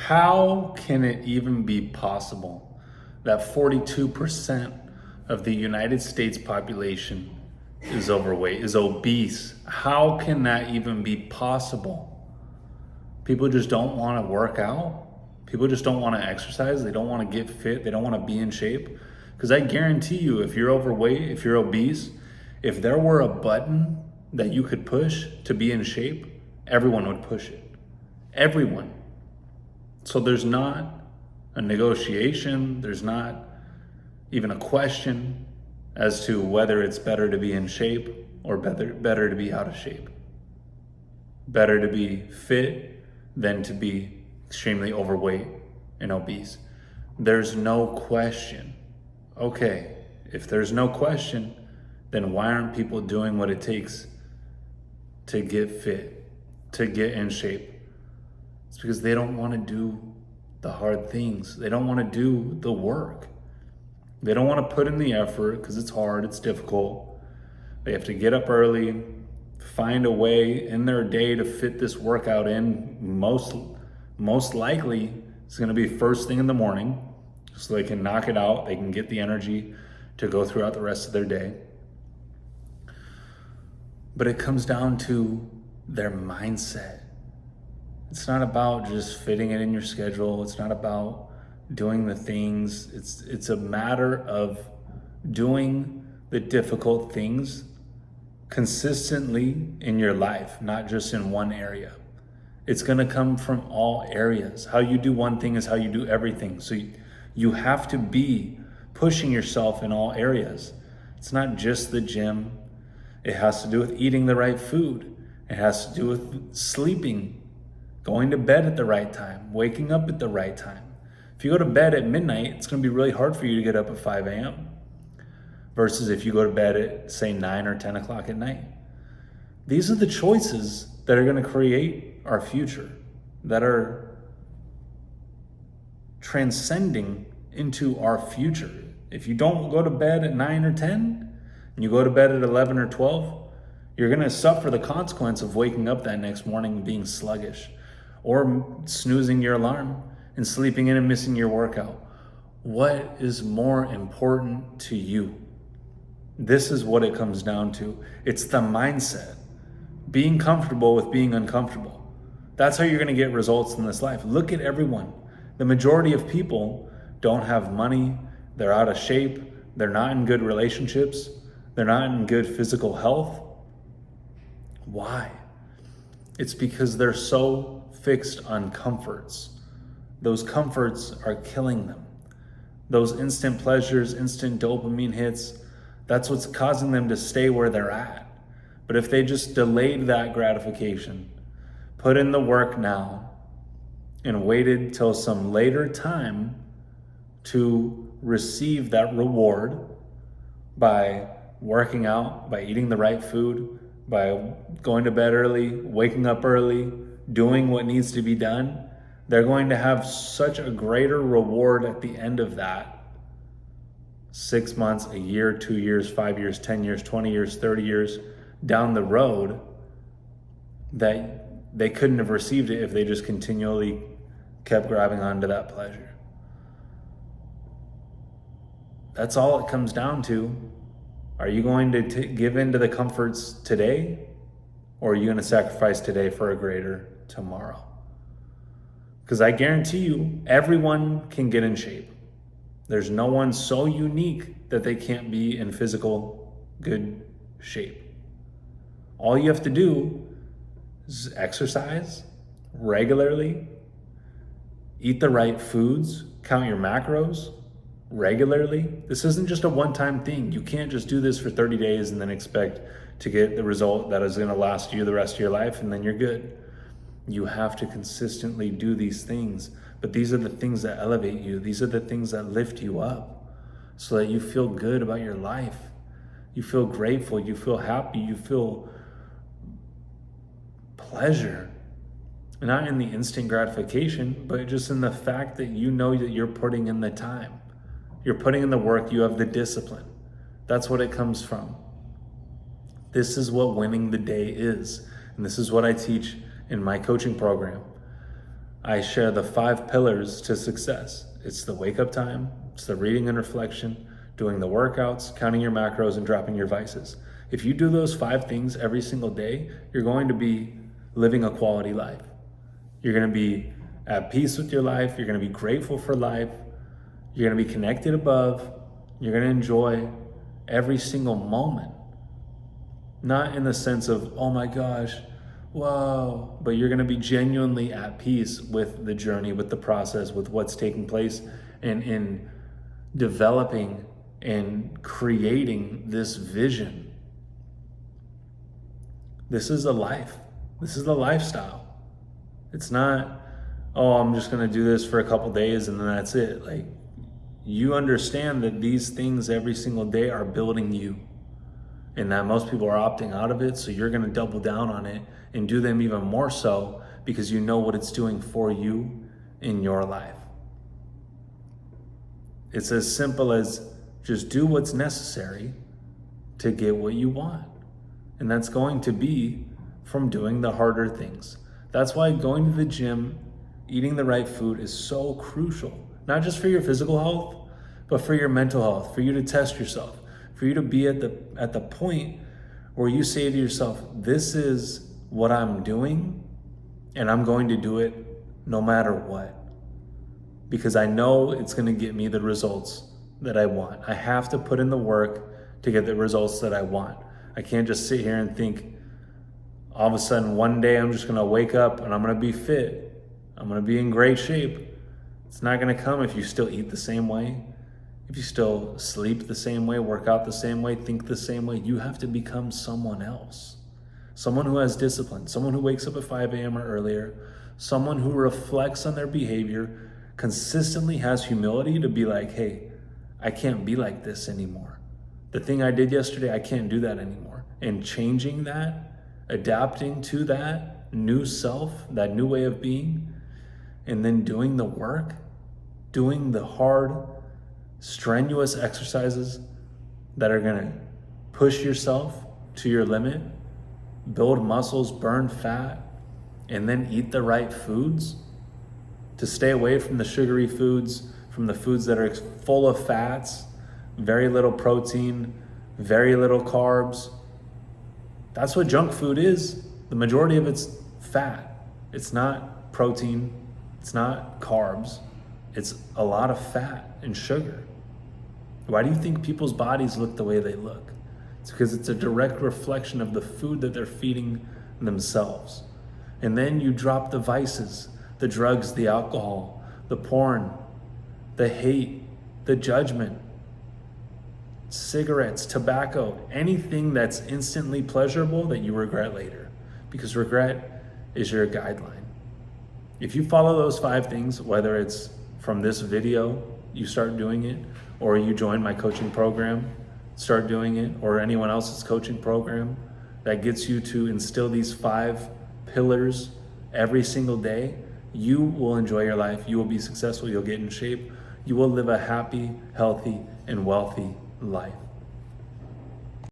How can it even be possible that 42% of the United States population is overweight, is obese? How can that even be possible? People just don't want to work out. People just don't want to exercise. They don't want to get fit. They don't want to be in shape. Because I guarantee you, if you're overweight, if you're obese, if there were a button that you could push to be in shape, everyone would push it. Everyone. So there's not a negotiation. There's not even a question as to whether it's better to be in shape or better to be out of shape. Better to be fit than to be extremely overweight and obese. There's no question. Okay, if there's no question, then why aren't people doing what it takes to get fit, to get in shape? It's because they don't want to do the hard things. They don't want to do the work. They don't want to put in the effort because it's hard, it's difficult. They have to get up early, find a way in their day to fit this workout in. Most likely it's going to be first thing in the morning so they can knock it out. They can get the energy to go throughout the rest of their day. But it comes down to their mindset. It's not about just fitting it in your schedule. It's not about doing the things. It's a matter of doing the difficult things consistently in your life, not just in one area. It's going to come from all areas. How you do one thing is how you do everything. So you have to be pushing yourself in all areas. It's not just the gym. It has to do with eating the right food. It has to do with sleeping, going to bed at the right time, waking up at the right time. If you go to bed at midnight, it's going to be really hard for you to get up at 5 a.m. versus if you go to bed at, say, 9 or 10 o'clock at night. These are the choices that are going to create our future, that are transcending into our future. If you don't go to bed at 9 or 10, and you go to bed at 11 or 12, you're going to suffer the consequence of waking up that next morning and being sluggish, or snoozing your alarm and sleeping in and missing your workout. What is more important to you? This is what it comes down to. It's the mindset. Being comfortable with being uncomfortable. That's how you're going to get results in this life. Look at everyone. The majority of people don't have money. They're out of shape. They're not in good relationships. They're not in good physical health. Why? It's because they're so fixed on comforts. Those comforts are killing them. Those instant pleasures, instant dopamine hits, that's what's causing them to stay where they're at. But if they just delayed that gratification, put in the work now, and waited till some later time to receive that reward by working out, by eating the right food, by going to bed early, waking up early, doing what needs to be done, they're going to have such a greater reward at the end of that. 6 months, a year, 2 years, 5 years, 10 years, 20 years, 30 years down the road, that they couldn't have received it if they just continually kept grabbing onto that pleasure. That's all it comes down to. Are you going to give in to the comforts today, or are you going to sacrifice today for a greater tomorrow? Because I guarantee you, everyone can get in shape. There's no one so unique that they can't be in physical good shape. All you have to do is exercise regularly, eat the right foods, count your macros regularly. This isn't just a one-time thing. You can't just do this for 30 days and then expect to get the result that is going to last you the rest of your life and then you're good. You have to consistently do these things, but these are the things that elevate you. These are the things that lift you up so that you feel good about your life. You feel grateful, you feel happy, you feel pleasure. Not in the instant gratification, but just in the fact that you know that you're putting in the time. You're putting in the work, you have the discipline. That's what it comes from. This is what winning the day is. And this is what I teach in my coaching program. I share the 5 pillars to success. It's the wake up time, it's the reading and reflection, doing the workouts, counting your macros, and dropping your vices. If you do those 5 things every single day, you're going to be living a quality life. You're going to be at peace with your life. You're going to be grateful for life. You're going to be connected above. You're going to enjoy every single moment. Not in the sense of, oh my gosh, whoa, but you're going to be genuinely at peace with the journey, with the process, with what's taking place, and in developing and creating this vision. This is a life. This is the lifestyle. It's not, oh, I'm just going to do this for a couple days and then that's it. Like, you understand that these things every single day are building you, and that most people are opting out of it. So you're going to double down on it and do them even more so because you know what it's doing for you in your life. It's as simple as just do what's necessary to get what you want. And that's going to be from doing the harder things. That's why going to the gym, eating the right food is so crucial. Not just for your physical health, but for your mental health, for you to test yourself, for you to be at the point where you say to yourself, this is what I'm doing, and I'm going to do it no matter what. Because I know it's going to get me the results that I want. I have to put in the work to get the results that I want. I can't just sit here and think, all of a sudden one day I'm just going to wake up and I'm going to be fit. I'm going to be in great shape. It's not going to come if you still eat the same way, if you still sleep the same way, work out the same way, think the same way. You have to become someone else. Someone who has discipline, someone who wakes up at 5 a.m. or earlier, someone who reflects on their behavior, consistently has humility to be like, hey, I can't be like this anymore. The thing I did yesterday, I can't do that anymore. And changing that, adapting to that new self, that new way of being, and then doing the work, doing the hard, strenuous exercises that are going to push yourself to your limit, build muscles, burn fat, and then eat the right foods, to stay away from the sugary foods, from the foods that are full of fats, very little protein, very little carbs. That's what junk food is. The majority of it's fat. It's not protein. It's not carbs. It's a lot of fat and sugar. Why do you think people's bodies look the way they look? It's because it's a direct reflection of the food that they're feeding themselves. And then you drop the vices, the drugs, the alcohol, the porn, the hate, the judgment, cigarettes, tobacco, anything that's instantly pleasurable that you regret later. Because regret is your guideline. If you follow those 5 things, whether it's from this video, you start doing it, or you join my coaching program, start doing it, or anyone else's coaching program that gets you to instill these 5 pillars every single day, you will enjoy your life. You will be successful. You'll get in shape. You will live a happy, healthy, and wealthy life.